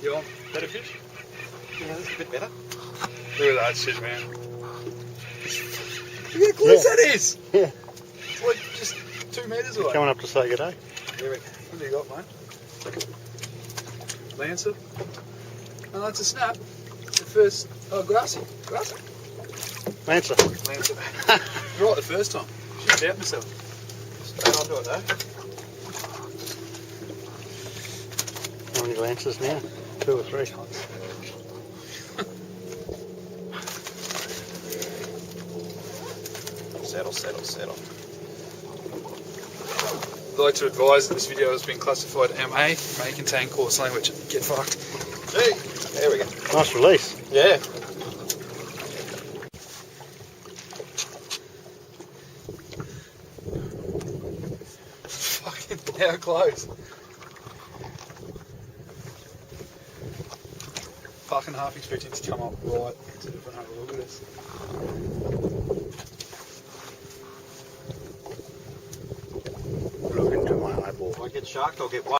You want better fish? Yeah, that's a bit better. Look at that shit, man. Look how close that is! Yeah. It's like just 2 metres away. Coming up to say good day. There we go. What do you got, mate? Lancer. Oh, that's a snap. The first. Oh, grassy. Grassy. Lancer. Lancer. Right the first time. Should doubt myself. Straight onto it though. How many Lancers now? 2 or 3. Settle, settle, settle. I'd like to advise that this video has been classified MA, may contain coarse language. Get fucked. Hey, there we go. Nice release. Yeah. Fucking how close. Fucking half expecting to come up right to the front of a look at this. Look into my eyeball. If I get sharked, I'll get one.